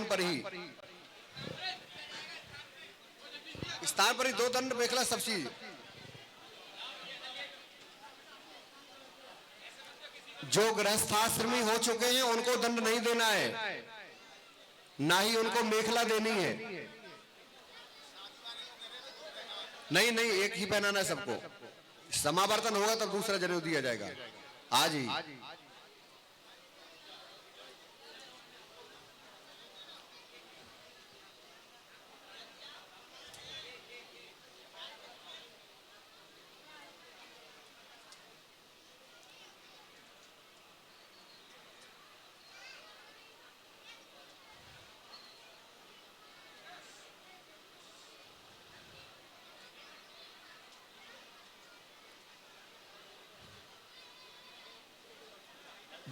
पर ही दो दंड मेखला सब चीज। जो गृहस्थाश्रमी हो चुके हैं उनको दंड नहीं देना है, ना ही उनको मेखला देनी है। नहीं नहीं, एक ही पहनाना है सबको। समावर्तन होगा तब दूसरा जरूर दिया जाएगा आज ही।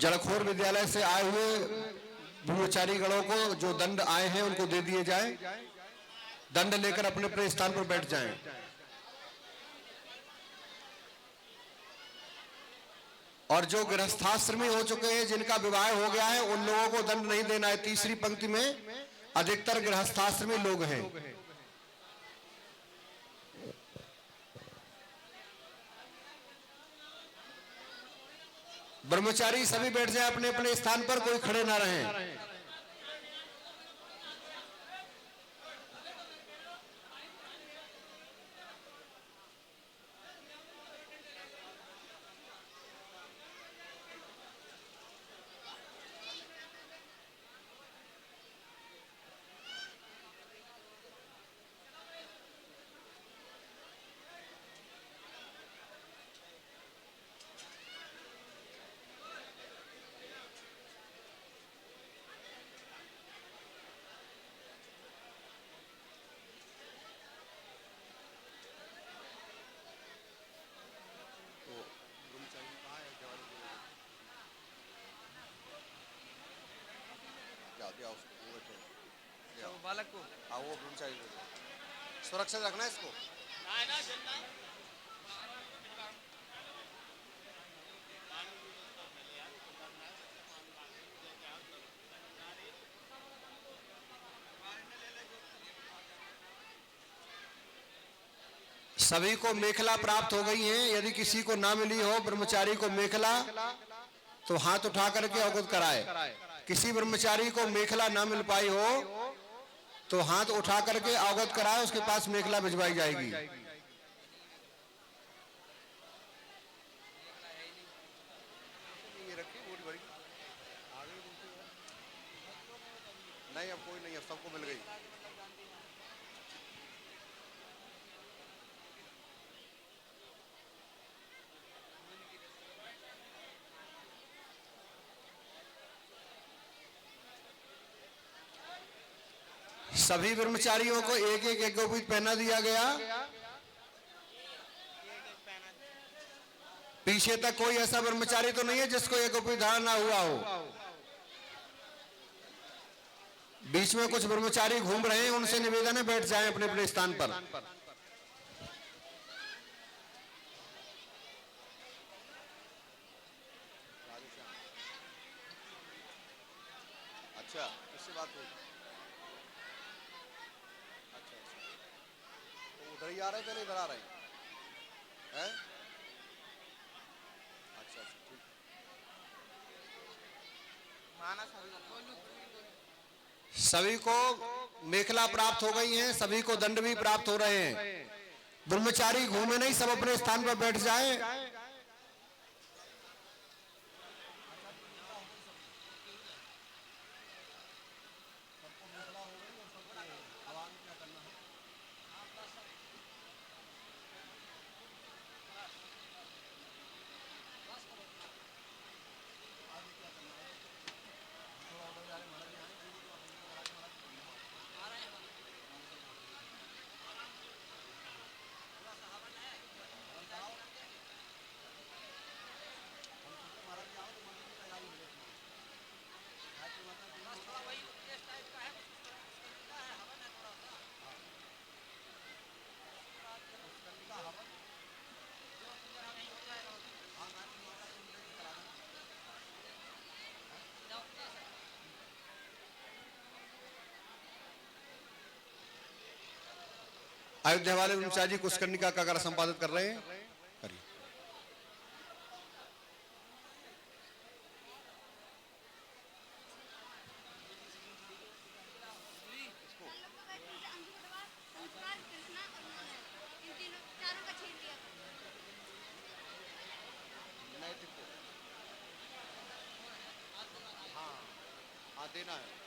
जड़खोर विद्यालय से आए हुए ब्रह्मचारी गणों को जो दंड आए हैं उनको दे दिए जाए। दंड लेकर अपने अपने स्थान पर बैठ जाएं। और जो गृहस्थाश्रमी हो चुके हैं, जिनका विवाह हो गया है, उन लोगों को दंड नहीं देना है। तीसरी पंक्ति में अधिकतर गृहस्थाश्रमी लोग हैं। ब्रह्मचारी सभी बैठ जाए अपने अपने स्थान पर, कोई खड़े ना रहें। बालक को हाँ वो चाहिए, सुरक्षित रखना है इसको। सभी को मेखला प्राप्त हो गई है। यदि किसी को ना मिली हो ब्रह्मचारी को मेखला, तो हाथ उठा करके अवगत कराए। किसी ब्रह्मचारी को मेखला ना मिल पाई हो तो हाथ उठा करके अवगत कराए, उसके पास मेखला भिजवाई जाएगी। नहीं अब कोई नहीं, अब सबको मिल गई। सभी ब्रह्मचारियों को एक एक यज्ञोपवीत पहना दिया गया। पीछे तक कोई ऐसा ब्रह्मचारी तो नहीं है जिसको यज्ञोपवीत धारण ना हुआ हो। बीच में कुछ ब्रह्मचारी घूम रहे हैं, उनसे निवेदन है बैठ जाएं अपने अपने स्थान पर। अच्छा, किससे बात हुई? अच्छा अच्छा, तो उधर ही आ रहे थे, नहीं इधर आ रहे हैं? अच्छा अच्छा, ठीक। सभी को मेखला प्राप्त हो गई है, सभी को दंड भी प्राप्त हो रहे हैं। ब्रह्मचारी घूमे नहीं, सब अपने स्थान पर बैठ जाए। अयोध्या वाले ब्रह्मचारी जी कुशकर्णिका का कार्य संपादित कर रहे हैं, करिए। हाँ देना है।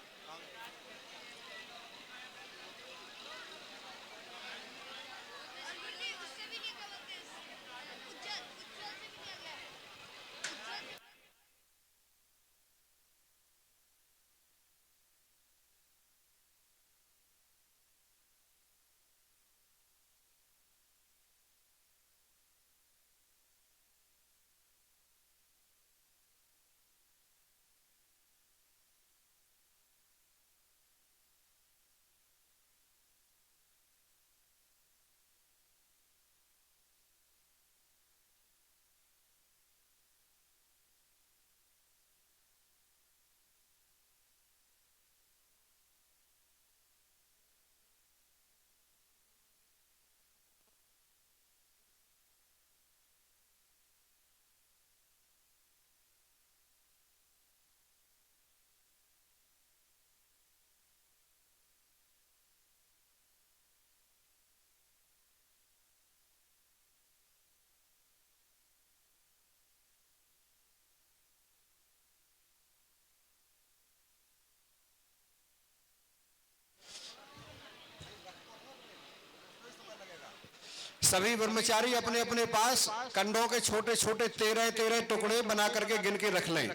सभी ब्रह्मचारी अपने अपने पास कंडों के छोटे छोटे 13 टुकड़े बना करके गिन के रख लें।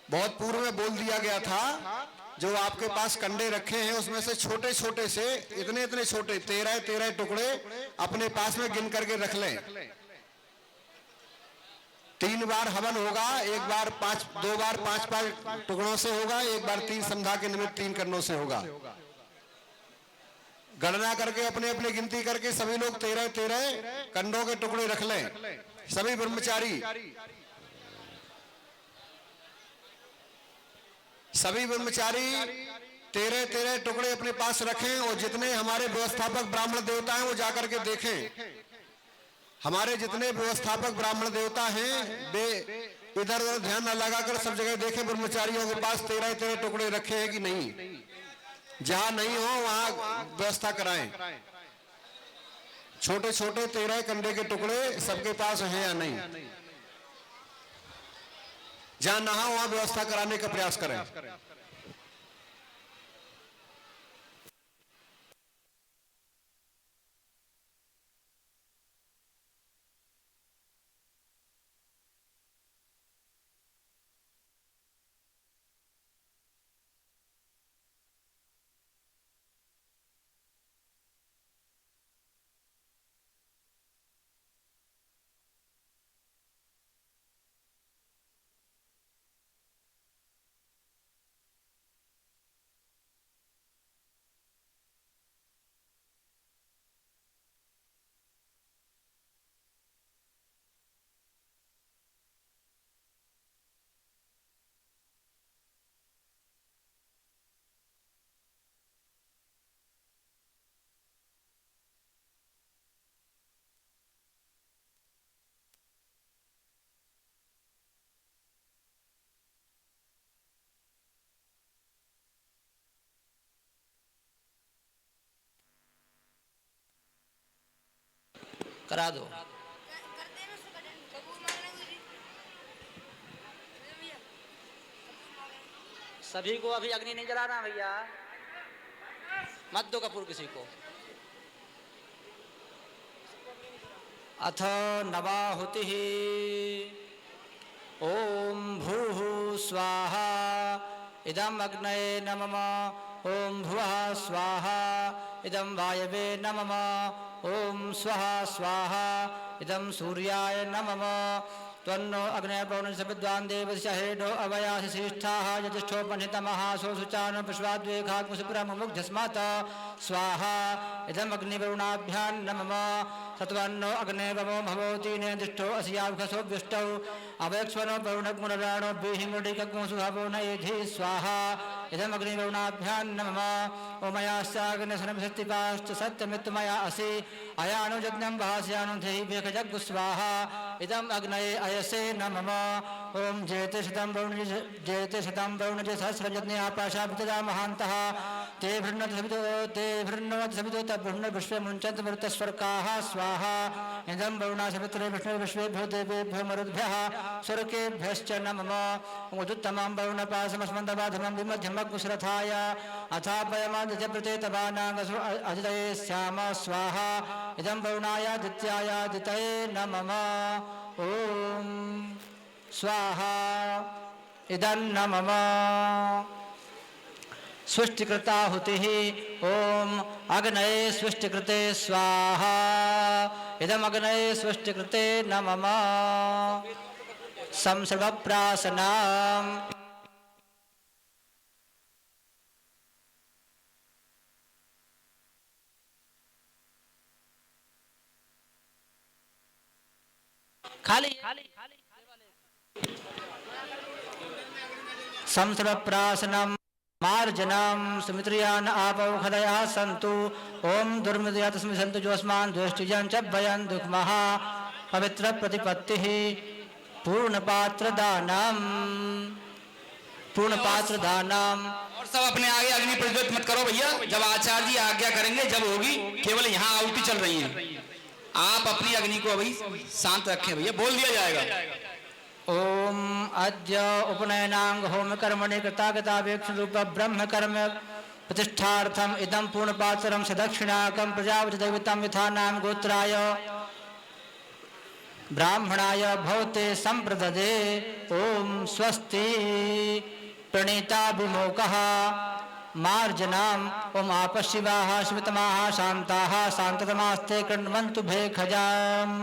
बहुत पूर्व में बोल दिया गया था, जो आपके पास कंडे रखे हैं उसमें से छोटे छोटे से इतने इतने छोटे 13 टुकड़े अपने पास में गिन करके रख लें। 3 बार हवन होगा, एक बार 5, 2 बार 5 टुकड़ों से होगा, एक बार 3 संध्या के निमित्त 3 कंडों से होगा। गणना करके अपने अपने गिनती करके सभी लोग 13 कंडों के टुकड़े रख लें। सभी ब्रह्मचारी सभी ब्रह्मचारी 13 टुकड़े अपने पास रखें और जितने हमारे व्यवस्थापक ब्राह्मण देवता हैं वो जाकर के देखें। हमारे जितने व्यवस्थापक ब्राह्मण देवता हैं वे इधर उधर ध्यान न लगाकर सब जगह देखें ब्रह्मचारियों के पास 13 टुकड़े रखे हैं कि नहीं। जहां नहीं हो वहां व्यवस्था कराएं। छोटे छोटे 13 कंडे के टुकड़े सबके पास हैं या नहीं। जहां ना हो वहां व्यवस्था कराने का प्रयास करें। करा दो। सभी को अभी अग्नि नहीं जलाना भैया, मत दो कपूर किसी को। अथ नवाहुतिः ओम भूः स्वाहा इदम् अग्नये नमः। ओम भुवः स्वाहा इदं वायवे नमः। ओम स्वः स्वाहा इदं सूर्याय नमः। त्वन्नो अग्ने पौर्णस्य सविद्वान् देवस्य हेडो अवयासि श्रेष्ठाः यजिष्ठोपनिहितमः सोऽसुचानो विश्वाद्वेखाग्मुसुपुरमुमुग्धस्मात् स्वाहा इदम् अग्निवरुणाभ्यां नमः सत्वन्नो अग्ने वमो भवति नेदिष्ठो अस्यावखसो व्युष्टौ अवयक्ष्वनो वरुणग्मुनराणो बीहिङ्गुडिकग्मुसुहवो नयेधि स्वाहा इदम् अग्निवरुणाभ्यां नमः ओमयास्याग्निसनभिषत्तिपाश्च सत्यमित्तमया असि अयानो यज्ञं भास्यानो धेहि भेखजग्गु स्वाहा इदम् अग्नये अयसे नमः ओम जयते शतं वरुणज सहस्रयज्ञ आपाशाभितदा महान्तः ते भृण्णवति सवितो तद्भृण्ण विश्वे मुञ्चन्त मरुतस्वर्काः स्वाहा इदं वरुणासवित्रे विष्णु विश्वेभ्यो देवेभ्यो मरुद्भ्यः स्वर्गेभ्यश्च नमः उदुत्तमं वरुणपासमस्मन्दवाधमं विमध्यमग्मुसरथाय अथापयमादित्यप्रते तवानागसु अजितये स्याम स्वाहा इदं वरुणायादित्यायादितये नमः ओम स्वाहा इदं नमः सृष्टिकृताहुतिः ओम अग्नये सृष्टिकृते स्वाहा इदम् अग्नये सृष्टिकृते नमः संसर्वप्रासनाम् खाली संसर्वप्रासनं मार्जनं सुमित्रियान् आपौखदयः सन्तु ओम दुर्मदया तस्मै सन्तु जोस्मान् द्वेष्टिजं च भयं दुःखमः पवित्र प्रतिपत्तिः पूर्णपात्रदानम् और सब अपने आगे अग्नि प्रज्वलित मत करो भैया, जब आचार्य जी आज्ञा करेंगे जब होगी, केवल यहाँ आहुति चल रही है। आप अपनी अग्नि को अभी शांत रखें भैया, बोल दिया जाएगा। ओम अद्य उपनयनांग होम कर्मणि कृतागतावेक्ष रूप ब्रह्म कर्म प्रतिष्ठार्थम इदं पूर्णपात्रं सदक्षिणाकं प्रजापति दैवतं यथा नाम गोत्राय ब्राह्मणाय भवते संप्रददे। ओम स्वस्ति प्रणीता विमोकः मार्जनाम् ओम आपशिवाः शिवतमाः शान्ताः शान्ततमास्ते कृण्वन्तु भेखजाम्।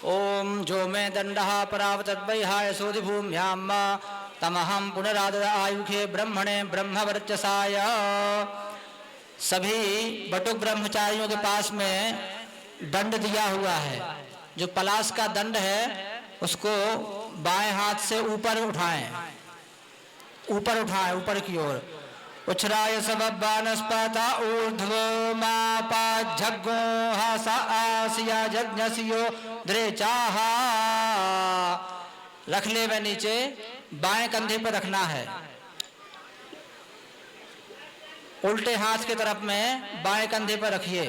ओम जो मे दंडः परावतद्वैहाय सोधि भूम्याम तमहं पुनरादद आयुखे ब्रह्मणे ब्रह्मवर्चसाय। सभी बटुक ब्रह्मचारियों के पास में दंड दिया हुआ है, जो पलाश का दंड है उसको बाएं हाथ से ऊपर उठाएं, ऊपर की ओर। उच्छ्राय सबबानस्पता ऊर्ध्वो मापा झग्गो हासा आसिया जज्ञसियो द्रेचाहा। रख ले वे नीचे, बाएं कंधे पर रखना है, उल्टे हाथ की तरफ में बाएं कंधे पर रखिए।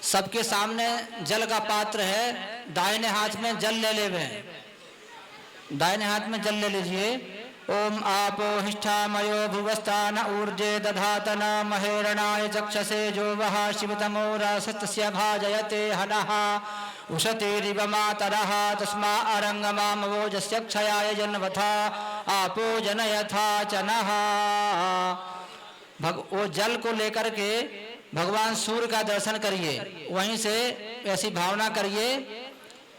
सबके सामने जल का पात्र है, दाहिने हाथ में जल ले लेवे, दाहिने हाथ में जल ले लीजिए। ओम आपो हिष्ठामयो भुवस्तान ऊर्जे दधातन महेरणाय चक्षसे जो वह शिवतमो रसस्य भाजयते हनः उशतीरिव मातरः तस्मा अरंगमामवोजस्य क्षयाय जन्मथा आपो जनयथा चनः। वो जल को लेकर के भगवान सूर्य का दर्शन करिए, वहीं से ऐसी भावना करिए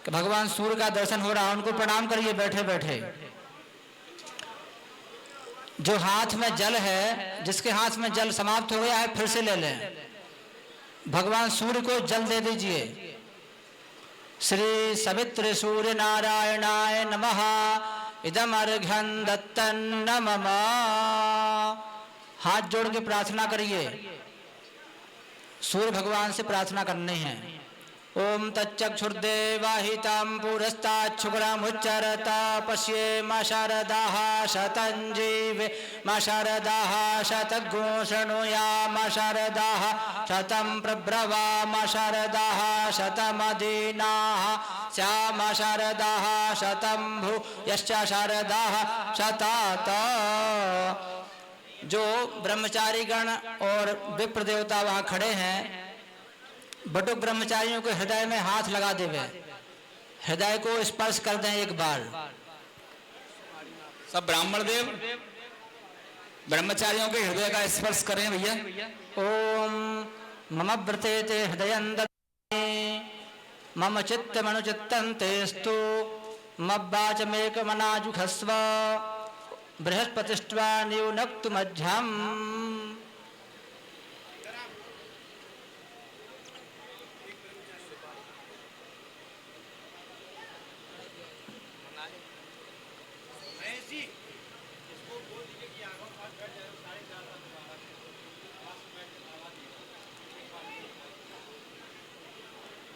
कि भगवान सूर्य का दर्शन हो रहा है, उनको प्रणाम करिए बैठे बैठे। जो हाथ में जल है, जिसके हाथ में जल समाप्त हो गया है, फिर से ले लें। भगवान सूर्य को जल दे दीजिए। श्री सवित्र सूर्य नारायणाय नमः इदम अर्घ्यं दत्तं नमः। हाथ जोड़ के प्रार्थना करिए, सूर्य भगवान से प्रार्थना करनी है। ओम तच्चक्षुर्देवाहितं पुरस्ताच्छुक्रमुच्चरत पश्येम शारदाः शतञ्जीवे मा शारदाः शतगो शृणुयाम शारदाः शतं प्रब्रवाम शारदाः शतमदीनाः श्याम शारदाः शतं भूयश्च शारदाः शतात। जो ब्रह्मचारी गण और विप्र देवता वहाँ खड़े हैं, बटुक ब्रह्मचारियों के हृदय में हाथ लगा देवे, हृदय को स्पर्श कर दें एक बार। सब ब्राह्मण देव ब्रह्मचारियों के हृदय का स्पर्श करें भैया। ओम मम व्रते ते हृदय मम चित्त मनुचित्तं तेस्तु मब्बाचमेक मनाजुखस्व बृहस्पतिष्ट्वा न्यूनक्तु मध्यम।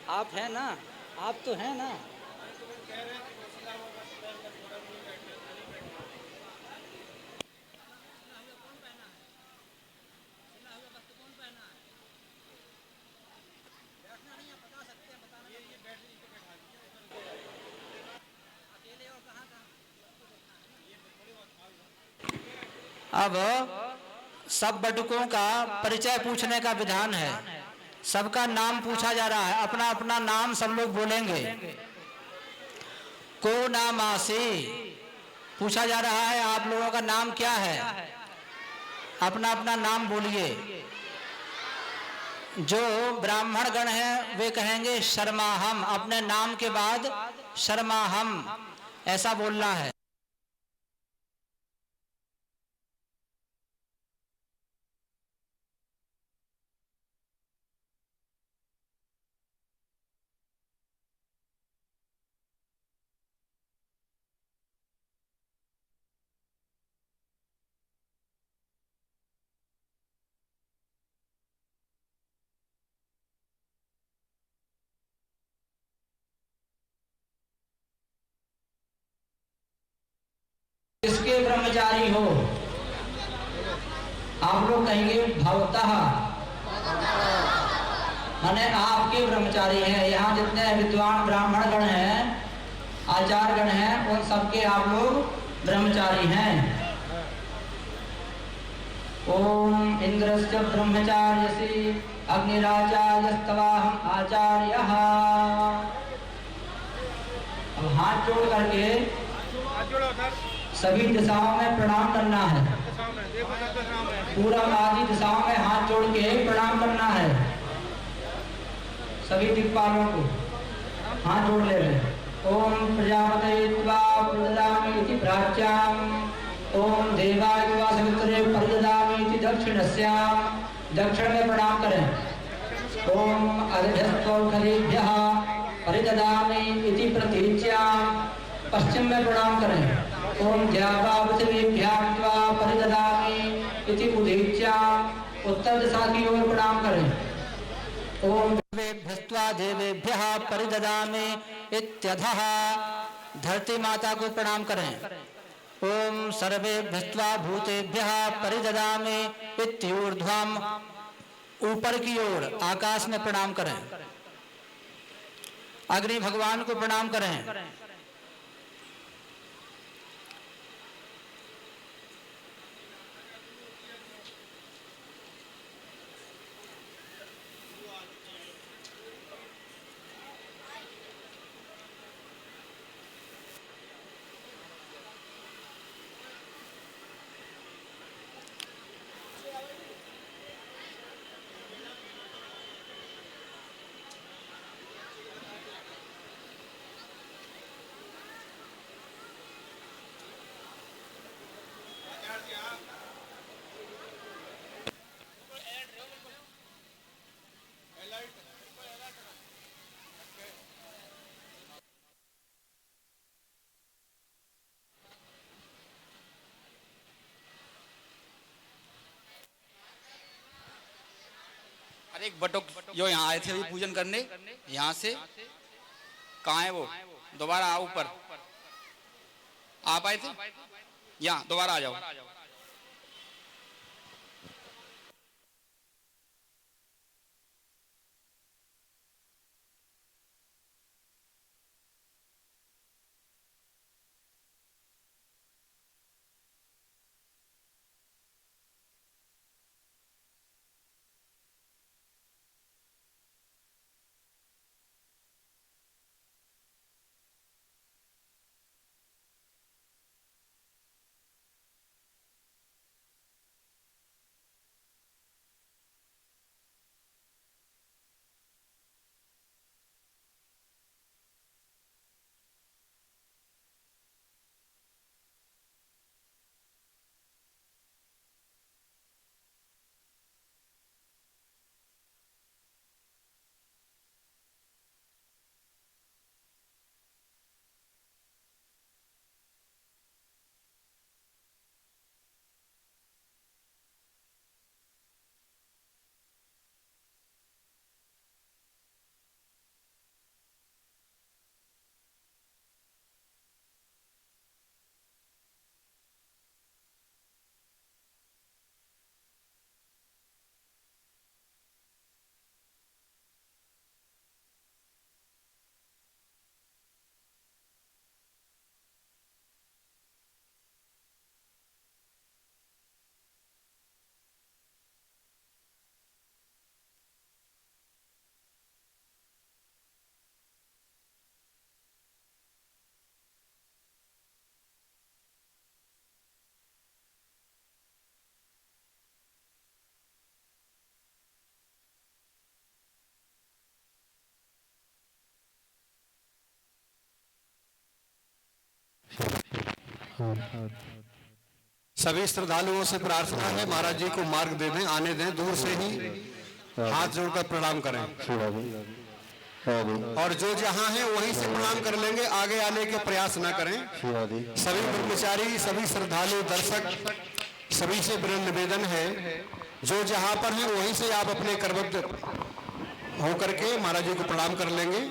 आप हैं ना, आप तो हैं ना। अब सब बटुकों का परिचय पूछने का विधान है। सबका नाम पूछा जा रहा है, अपना अपना नाम सब लोग बोलेंगे। को नाम आसी पूछा जा रहा है, आप लोगों का नाम क्या है, अपना अपना नाम बोलिए। जो ब्राह्मण गण हैं वे कहेंगे शर्माहम, अपने नाम के बाद शर्माहम ऐसा बोलना है। किसके ब्रह्मचारी हो? आप लोग कहेंगे भवतः, माने आपके ब्रह्मचारी हैं। यहाँ जितने विद्वान ब्राह्मण गण हैं, आचार्य गण हैं, उन सबके आप लोग ब्रह्मचारी हैं। ओम इंद्रस्य ब्रह्मचार्यसि अग्निराचार्यस्तवाहम आचार्यः। अब हाथ जोड़ करके सभी दिशाओं में प्रणाम करना है। पूरा आदि दिशाओं में हाथ जोड़ के प्रणाम करना है। सभी दिक्पालों को हाथ जोड़ ले रहे। ओम प्रजापते त्वा प्रददामि इति प्राच्याम, ओम देवाय त्वा सवित्रे प्रददामि इति दक्षिणस्याम, दक्षिण में प्रणाम करें। ओम अदिभ्यस्त्व खलेभ्यः परिददामि इति प्रतीच्याम, पश्चिम में प्रणाम करें। ओम द्यावापृथिवीभ्यां त्वा परिददामि इति उदीच्याम, उत्तर दिशा की ओर प्रणाम करें। ओम देवेभ्यस्त्वा देवेभ्यः परिददामि इत्यधः, धरती माता को प्रणाम करें। ओम सर्वेभ्यस्त्वा भूतेभ्यः परिददामि इत्यूर्ध्वम्, ऊपर की ओर आकाश में प्रणाम करें। अग्नि भगवान को प्रणाम करें। एक बटुक जो यहाँ आए थे अभी पूजन करने, यहाँ से कहाँ है वो, दोबारा आओ ऊपर, आप आए थे यहाँ, दोबारा आ जाओ। सभी श्रद्धालुओं से प्रार्थना है महाराज जी को मार्ग दे दें, आने दें, दूर से ही हाथ जोड़कर प्रणाम करें और जो जहां है वहीं से प्रणाम कर लेंगे, आगे आने के प्रयास ना करें। सभी ब्रह्मचारी, सभी श्रद्धालु, दर्शक सभी से विनम्र निवेदन है, जो जहां पर है वहीं से आप अपने करबद्ध होकर के महाराज जी को प्रणाम कर लेंगे।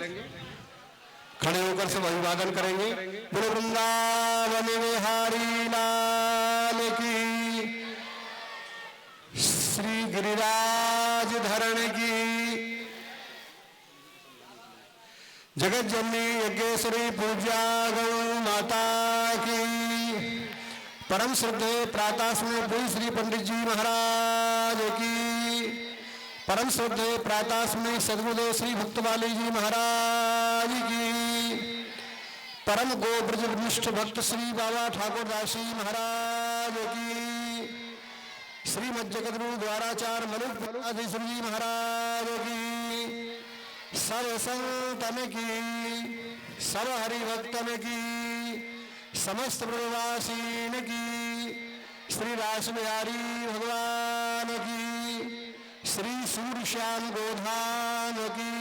खड़े होकर सब अभिवादन करेंगे। बोलो वृंदावन बिहारी लाल की, श्री गिरिराज धरण की, जगत जननी यज्ञेश्वरी पूज्या गौ माता की, परम श्रद्धेय प्रातःस्मरण पूज्य श्री पंडित जी महाराज की, परम श्रद्धेय प्रातःस्मरण सद्गुरुदेव श्री भक्तमाली जी महाराज की, परम गोब्रज निष्ठ भक्त श्री बाबा ठाकुर दासी महाराज की, श्रीमद जगद्गुरु द्वाराचार्य मनुष्य जी महाराज की, सब संतन की, सब हरिभक्तन की, समस्त ब्रजवासीन की, श्री रास बिहारी भगवान की, श्री सूर्य श्याम गोधान की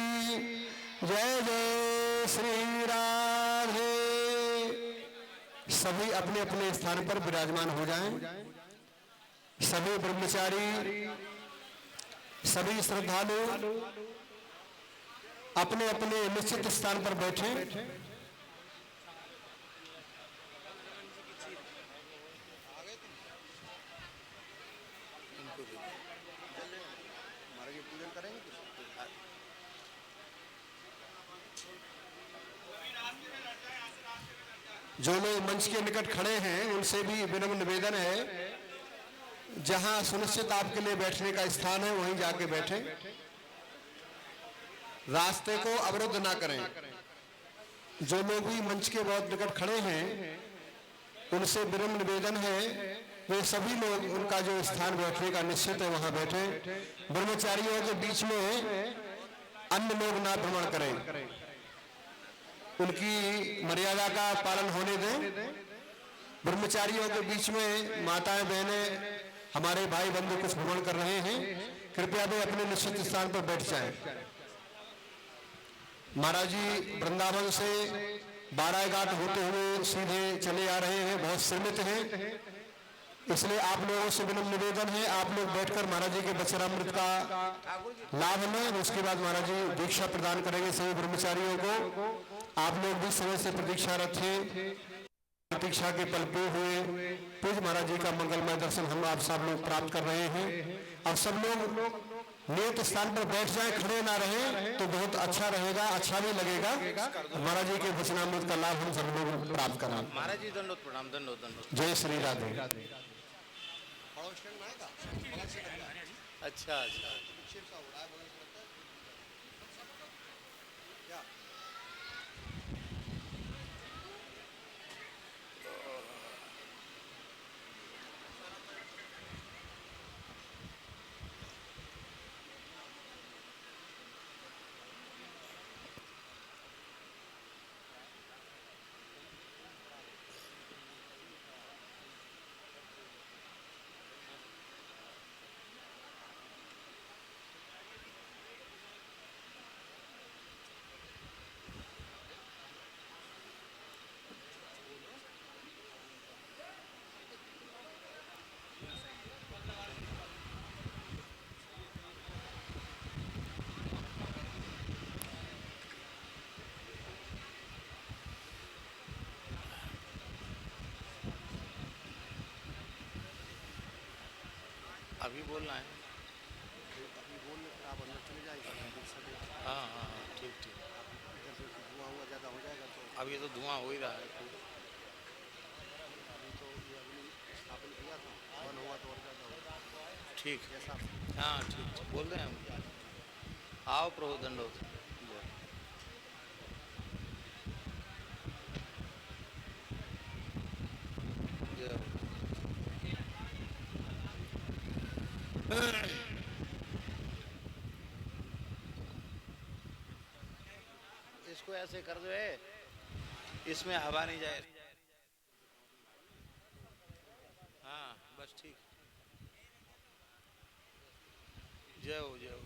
जय जय श्री राधे। सभी अपने अपने स्थान पर विराजमान हो जाएं। सभी ब्रह्मचारी, सभी श्रद्धालु अपने अपने निश्चित स्थान पर बैठें। जो लोग मंच के निकट खड़े हैं उनसे भी विनम्र निवेदन है, जहां सुनिश्चित आपके लिए बैठने का स्थान है वहीं जाके बैठें, रास्ते को अवरुद्ध ना करें। जो लोग भी मंच के बहुत निकट खड़े हैं उनसे विनम्र निवेदन है, वे सभी लोग उनका जो स्थान बैठने का निश्चित है वहां बैठे। ब्रह्मचारियों के बीच में अन्य लोग ना भ्रमण करें, उनकी मर्यादा का पालन होने दें। ब्रह्मचारियों के बीच में माताएं, बहनें, हमारे भाई बंधु कुछ भ्रमण कर रहे हैं, कृपया वे अपने निश्चित स्थान पर बैठ जाएं। महाराज जी वृंदावन से 12 घाट होते हुए सीधे चले आ रहे हैं, बहुत सीमित हैं, इसलिए आप लोगों से विनम्र निवेदन है, आप लोग बैठकर महाराज जी के वचनामृत का लाभ लें। उसके बाद महाराज जी दीक्षा प्रदान करेंगे सभी ब्रह्मचारियों को। आप लोग भी समय से प्रतीक्षारत थे। प्रतीक्षा के पल पे हुए पूज्य महाराज जी का मंगलमय दर्शन हम आप सब लोग प्राप्त कर रहे हैं। अब सब लोग नियत स्थान पर बैठ जाएं, खड़े ना रहें तो बहुत अच्छा रहेगा, अच्छा भी लगेगा। महाराज जी के वचनामृत का लाभ हम सब लोग प्राप्त करें। महाराज जी दंडोत प्रणाम, दंडोत दंडोत। जय श्री राधे। अच्छा अच्छा। अभी बोलना है? अभी बोलने पर आप अंदर चले जाइए। हाँ हाँ हाँ, ठीक ठीक। धुआं हुआ ज़्यादा हो जाएगा तो अब ये तो धुआं हो ही रहा है। अभी तो ये अग्नि स्थापन किया था, बंद हुआ तो और ज़्यादा होगा। ठीक जैसा हाँ ठीक ठीक, बोल रहे हैं हम। आओ प्रभु दंडोत। जय। इसको ऐसे कर दो, इसमें हवा नहीं जाए। हाँ बस ठीक। जय हो जय हो।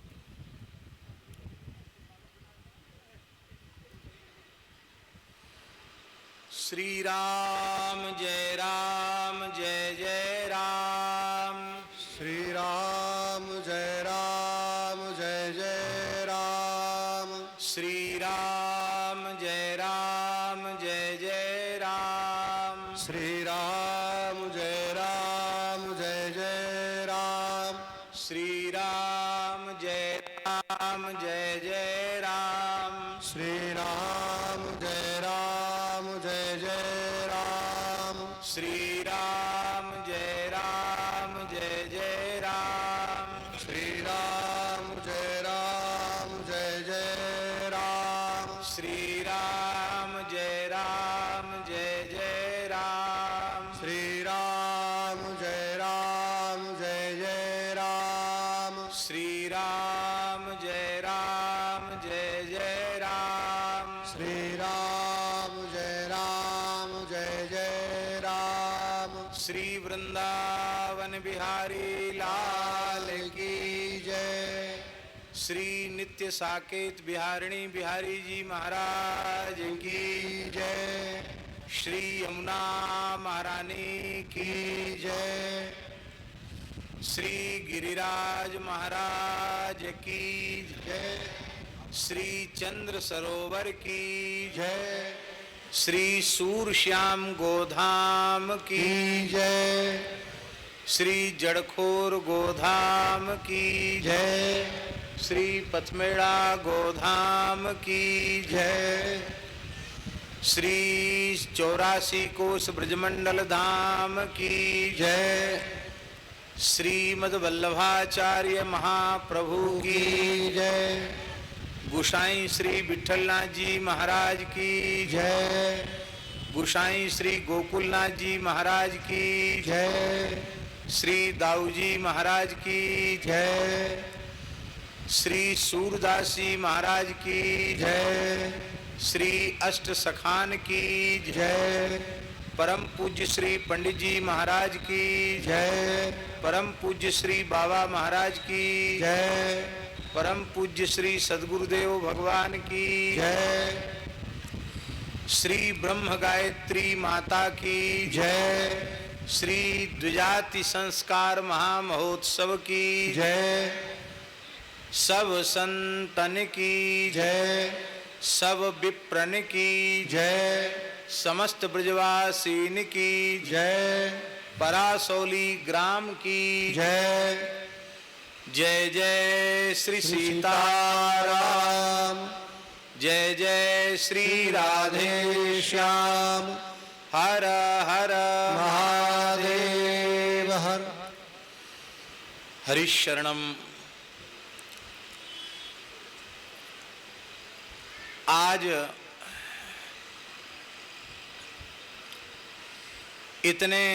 श्री राम जय राम जय जय राम। श्री राम जय राम जय जय राम। श्री राम जय राम जय जय राम। श्री राम जय राम जय जय राम। श्री राम जय राम जय जय राम। श्री राम जय राम जय जय राम। श्री राम जय राम जय जय राम। श्री राम जय राम जय जय राम। श्री राम जय राम जय जय राम। श्री राम जय राम जय जय राम। श्री राम जय राम जय जय राम। श्री राम जय राम जय जय राम। श्री वृंदावन बिहारी लाल की जय। श्री नित्य साकेत बिहारिणी बिहारी जी महाराज की जय। श्री यमुना महारानी की जय। श्री गिरिराज महाराज की जय। श्री चंद्र सरोवर की जय। श्री सूरश्याम गोधाम की जय। श्री जड़खोर गोधाम की जय। श्री पथमेड़ा गोधाम की जय। श्री 84 कोस ब्रजमंडल धाम की जय। श्रीमद वल्लभाचार्य महाप्रभु की जय। गुसाई श्री विठलनाथ जी महाराज की जय। गुसाई श्री गोकुलनाथ जी महाराज की जय। श्री दाऊ जी महाराज की जय। श्री सूरदासी महाराज की जय। श्री अष्ट सखान की जय। परम पूज्य श्री पंडित जी महाराज की जय। परम पूज्य श्री बाबा महाराज की जय। परम पूज्य श्री सद्गुरुदेव भगवान की जय। श्री ब्रह्म गायत्री माता की जय। श्री द्विजाति संस्कार महामहोत्सव की जय, सब संतन की जय, सब विप्रन की जय, समस्त ब्रजवासीन की जय, परासौली ग्राम की जय। जय जय श्री सीताराम, जय जय श्री राधे श्याम, हर हर महादेव हर। हरिशरणम। आज इतने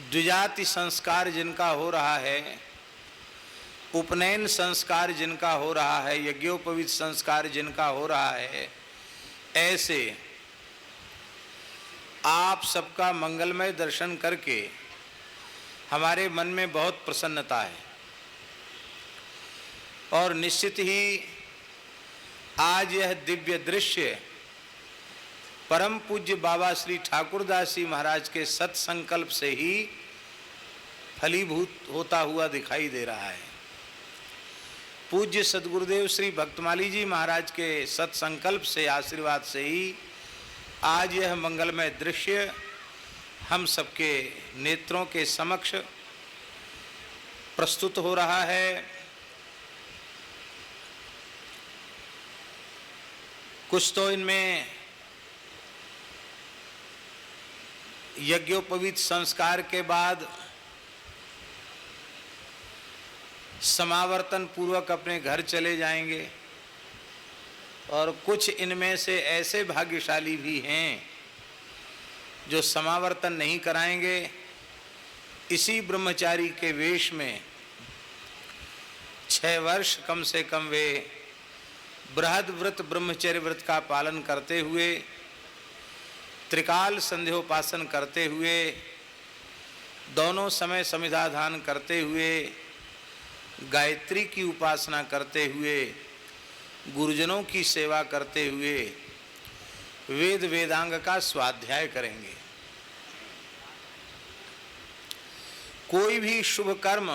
द्विजाति संस्कार जिनका हो रहा है, उपनयन संस्कार जिनका हो रहा है, यज्ञोपवीत संस्कार जिनका हो रहा है, ऐसे आप सबका मंगलमय दर्शन करके हमारे मन में बहुत प्रसन्नता है। और निश्चित ही आज यह दिव्य दृश्य परम पूज्य बाबा श्री ठाकुरदास जी महाराज के सत्संकल्प से ही फलीभूत होता हुआ दिखाई दे रहा है। पूज्य सद्गुरुदेव श्री भक्तमाली जी महाराज के सत्संकल्प से, आशीर्वाद से ही आज यह मंगलमय दृश्य हम सबके नेत्रों के समक्ष प्रस्तुत हो रहा है। कुछ तो इनमें यज्ञोपवीत संस्कार के बाद समावर्तन पूर्वक अपने घर चले जाएंगे, और कुछ इनमें से ऐसे भाग्यशाली भी हैं जो समावर्तन नहीं कराएंगे। इसी ब्रह्मचारी के वेश में 6 वर्ष कम से कम वे बृहद व्रत ब्रह्मचर्य व्रत का पालन करते हुए, त्रिकाल संध्योपासन करते हुए, दोनों समय समिधाधान करते हुए, गायत्री की उपासना करते हुए, गुरुजनों की सेवा करते हुए वेद वेदांग का स्वाध्याय करेंगे। कोई भी शुभ कर्म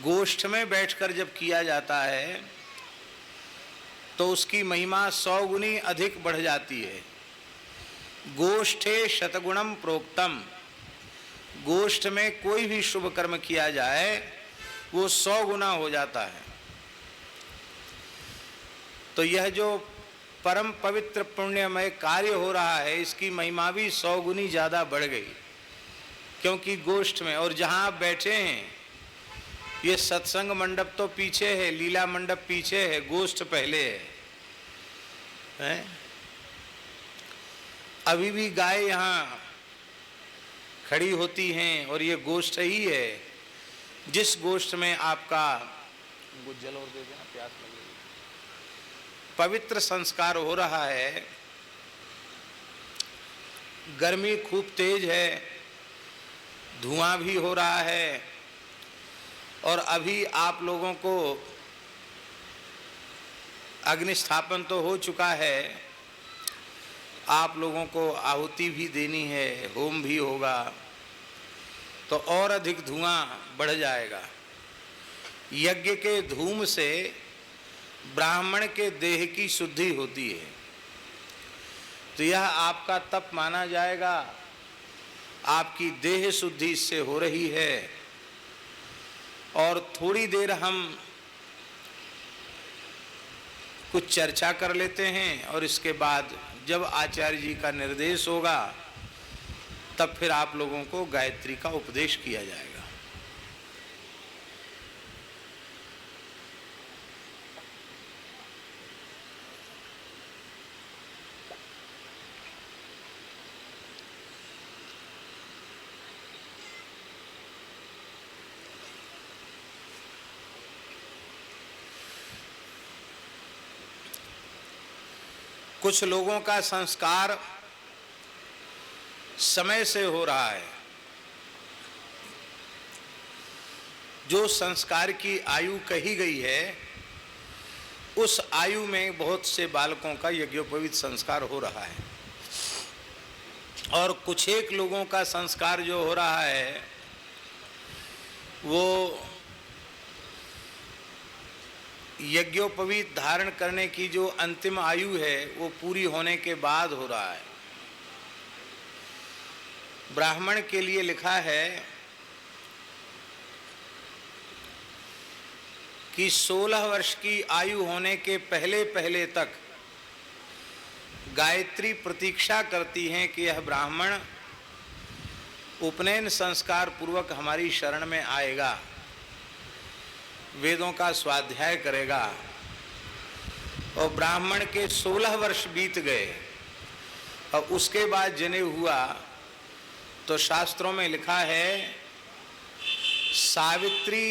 गोष्ठ में बैठकर जब किया जाता है तो उसकी महिमा 100 गुनी अधिक बढ़ जाती है। गोष्ठे शतगुणम प्रोक्तम, गोष्ठ में कोई भी शुभ कर्म किया जाए वो 100 गुना हो जाता है। तो यह जो परम पवित्र पुण्यमय कार्य हो रहा है, इसकी महिमा भी 100 गुनी ज़्यादा बढ़ गई, क्योंकि गोष्ठ में, और जहाँ आप बैठे हैं ये सत्संग मंडप तो पीछे है, लीला मंडप पीछे है, गोष्ठ पहले है? अभी भी गाय यहाँ खड़ी होती हैं, और ये गोष्ठ ही है जिस गोष्ठ में आपका जल और दे देना, प्यास लगेगी, पवित्र संस्कार हो रहा है। गर्मी खूब तेज है, धुआं भी हो रहा है, और अभी आप लोगों को अग्निस्थापन तो हो चुका है, आप लोगों को आहुति भी देनी है, होम भी होगा, तो और अधिक धुआं बढ़ जाएगा। यज्ञ के धूम से ब्राह्मण के देह की शुद्धि होती है, तो यह आपका तप माना जाएगा। आपकी देह शुद्धि इससे हो रही है। और थोड़ी देर हम कुछ चर्चा कर लेते हैं, और इसके बाद जब आचार्य जी का निर्देश होगा तब फिर आप लोगों को गायत्री का उपदेश किया जाएगा। कुछ लोगों का संस्कार समय से हो रहा है। जो संस्कार की आयु कही गई है उस आयु में बहुत से बालकों का यज्ञोपवीत संस्कार हो रहा है। और कुछ एक लोगों का संस्कार जो हो रहा है वो यज्ञोपवीत धारण करने की जो अंतिम आयु है वो पूरी होने के बाद हो रहा है। ब्राह्मण के लिए लिखा है कि 16 वर्ष की आयु होने के पहले पहले तक गायत्री प्रतीक्षा करती हैं कि यह ब्राह्मण उपनयन संस्कार पूर्वक हमारी शरण में आएगा, वेदों का स्वाध्याय करेगा। और ब्राह्मण के 16 वर्ष बीत गए और उसके बाद जनेऊ हुआ तो शास्त्रों में लिखा है सावित्री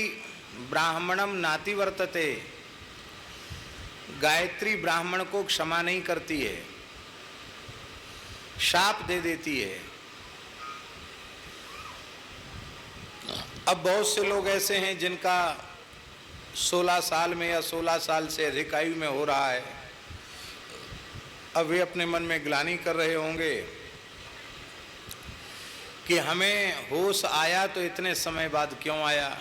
ब्राह्मणम नाति वर्तते, गायत्री ब्राह्मण को क्षमा नहीं करती है, शाप दे देती है। अब बहुत से लोग ऐसे हैं जिनका 16 साल में या 16 साल से अधिक आयु में हो रहा है। अब वे अपने मन में ग्लानि कर रहे होंगे कि हमें होश आया तो इतने समय बाद क्यों आया।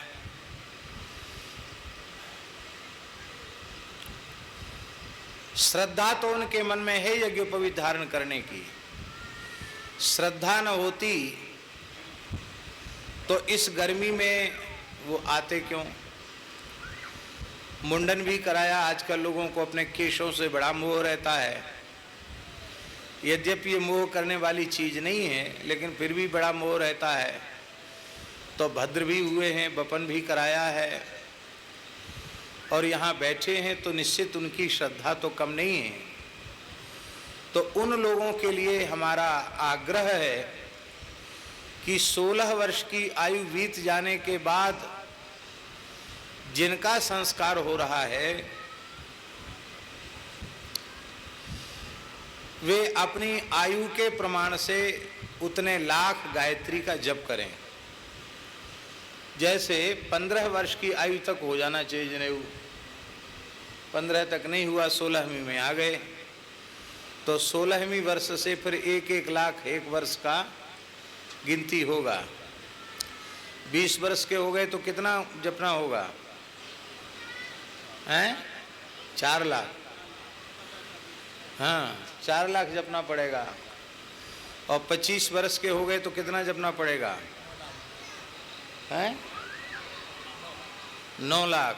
श्रद्धा तो उनके मन में है यज्ञोपवीत धारण करने की, श्रद्धा न होती तो इस गर्मी में वो आते क्यों। मुंडन भी कराया। आजकल लोगों को अपने केशों से बड़ा मोह रहता है, यद्यपि ये मोह करने वाली चीज नहीं है लेकिन फिर भी बड़ा मोह रहता है। तो भद्र भी हुए हैं, बपन भी कराया है और यहाँ बैठे हैं तो निश्चित उनकी श्रद्धा तो कम नहीं है। तो उन लोगों के लिए हमारा आग्रह है कि 16 वर्ष की आयु बीत जाने के बाद जिनका संस्कार हो रहा है वे अपनी आयु के प्रमाण से उतने लाख गायत्री का जप करें। जैसे 15 वर्ष की आयु तक हो जाना चाहिए जनेऊ, 15 तक नहीं हुआ 16वीं में आ गए तो 16वीं वर्ष से फिर 1-1 लाख 1 वर्ष का गिनती होगा। 20 वर्ष के हो गए तो कितना जपना होगा हैं? 4 लाख। हाँ 4 लाख जपना पड़ेगा। और 25 वर्ष के हो गए तो कितना जपना पड़ेगा हैं? 9 लाख।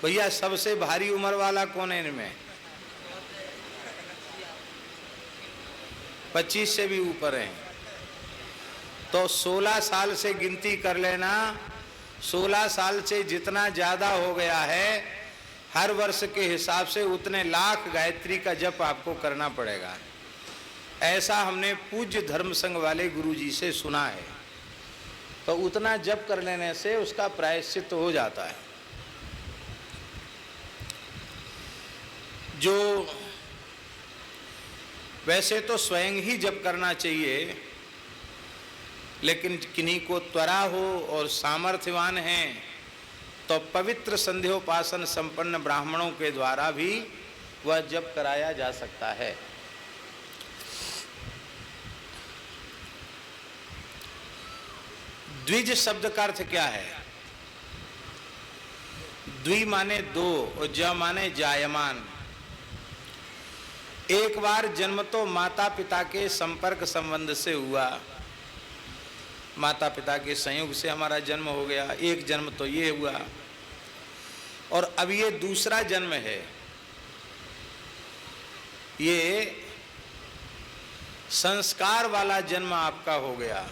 भैया सबसे भारी उम्र वाला कौन है इनमें? 25 से भी ऊपर है तो 16 साल से गिनती कर लेना। 16 साल से जितना ज्यादा हो गया है हर वर्ष के हिसाब से उतने लाख गायत्री का जप आपको करना पड़ेगा। ऐसा हमने पूज्य धर्म संघ वाले गुरुजी से सुना है। तो उतना जप कर लेने से उसका प्रायश्चित हो जाता है। जो वैसे तो स्वयं ही जप करना चाहिए लेकिन किन्हीं को त्वरा हो और सामर्थ्यवान हैं तो पवित्र संध्योपासन संपन्न ब्राह्मणों के द्वारा भी वह जप कराया जा सकता है। द्विज शब्द का अर्थ क्या है? द्वि माने 2 और ज माने जायमान। एक बार जन्म तो माता पिता के संपर्क संबंध से हुआ, माता पिता के संयोग से हमारा जन्म हो गया। एक जन्म तो ये हुआ और अब ये दूसरा जन्म है। ये संस्कार वाला जन्म आपका हो गया।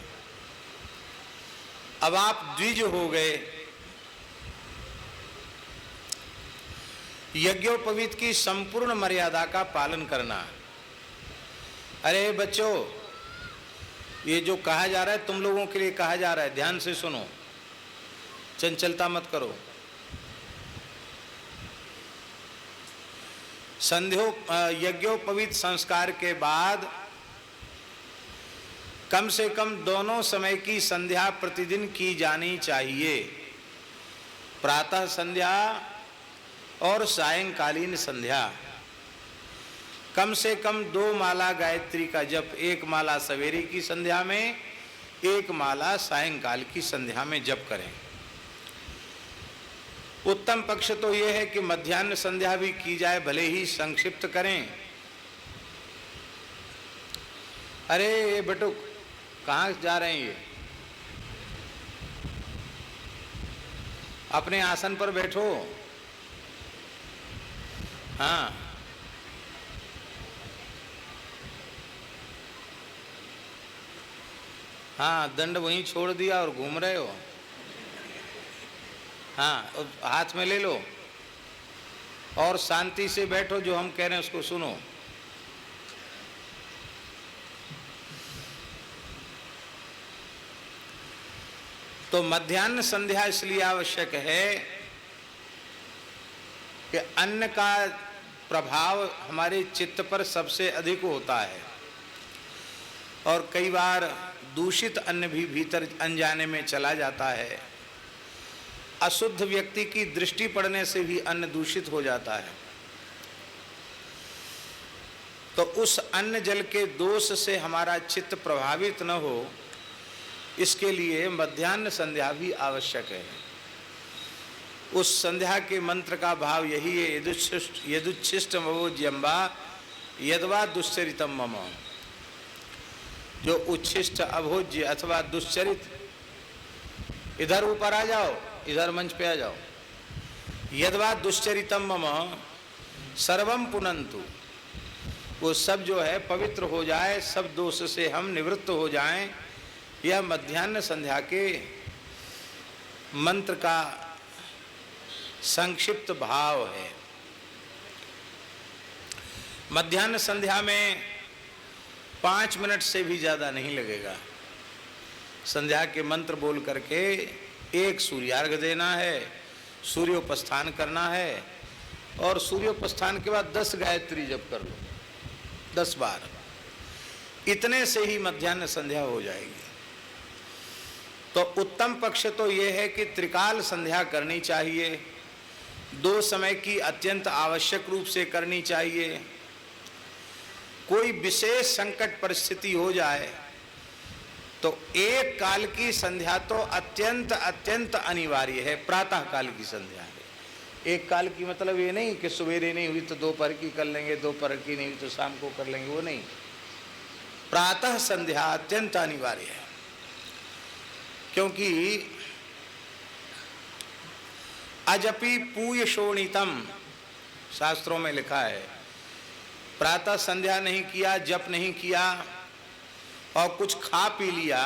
अब आप द्विज हो गए। यज्ञोपवीत की संपूर्ण मर्यादा का पालन करना। अरे बच्चों, ये जो कहा जा रहा है तुम लोगों के लिए कहा जा रहा है, ध्यान से सुनो, चंचलता मत करो। यज्ञोपवीत संस्कार के बाद कम से कम दोनों समय की संध्या प्रतिदिन की जानी चाहिए, प्रातः संध्या और सायंकालीन संध्या। कम से कम 2 माला गायत्री का जप, 1 माला सवेरे की संध्या में, 1 माला सायंकाल की संध्या में जप करें। उत्तम पक्ष तो यह है कि मध्याह्न संध्या भी की जाए, भले ही संक्षिप्त करें। अरे ये बेटो कहाँ जा रहे हैं? ये अपने आसन पर बैठो। हाँ, हाँ, दंड वहीं छोड़ दिया और घूम रहे हो। हाँ, हाथ में ले लो और शांति से बैठो, जो हम कह रहे हैं उसको सुनो। तो मध्याह्न संध्या इसलिए आवश्यक है कि अन्न का प्रभाव हमारे चित्त पर सबसे अधिक होता है और कई बार दूषित अन्न भी भीतर अनजाने में चला जाता है। अशुद्ध व्यक्ति की दृष्टि पड़ने से भी अन्न दूषित हो जाता है। तो उस अन्न जल के दोष से हमारा चित्त प्रभावित न हो, इसके लिए मध्याह्न संध्या भी आवश्यक है। उस संध्या के मंत्र का भाव यही है, यदुच्छिष्टम अवोज्यम्बा यद्वा दुश्चरितम मम। जो उच्छिष्ट, अभोज्य अथवा दुश्चरित, इधर ऊपर आ जाओ, इधर मंच पे आ जाओ। यद्वा दुश्चरितम मम सर्वम पुनंतु, वो सब जो है पवित्र हो जाए, सब दोष से हम निवृत्त हो जाएं। यह मध्याह्न संध्या के मंत्र का संक्षिप्त भाव है। मध्याह्न संध्या में 5 मिनट से भी ज़्यादा नहीं लगेगा। संध्या के मंत्र बोल करके 1 सूर्यार्घ देना है, सूर्योपस्थान करना है और सूर्योपस्थान के बाद 10 गायत्री जप कर लो, 10 बार। इतने से ही मध्याह्न संध्या हो जाएगी। तो उत्तम पक्ष तो यह है कि त्रिकाल संध्या करनी चाहिए, 2 समय की अत्यंत आवश्यक रूप से करनी चाहिए। कोई विशेष संकट परिस्थिति हो जाए तो 1 काल की संध्या तो अत्यंत अत्यंत अनिवार्य है, प्रातः काल की संध्या है। 1 काल की मतलब ये नहीं कि सवेरे नहीं हुई तो दोपहर की कर लेंगे, दोपहर की नहीं हुई तो शाम को कर लेंगे, वो नहीं। प्रातः संध्या अत्यंत अनिवार्य है, क्योंकि अजपि पूय शोणितम शास्त्रों में लिखा है, प्रातः संध्या नहीं किया, जप नहीं किया और कुछ खा पी लिया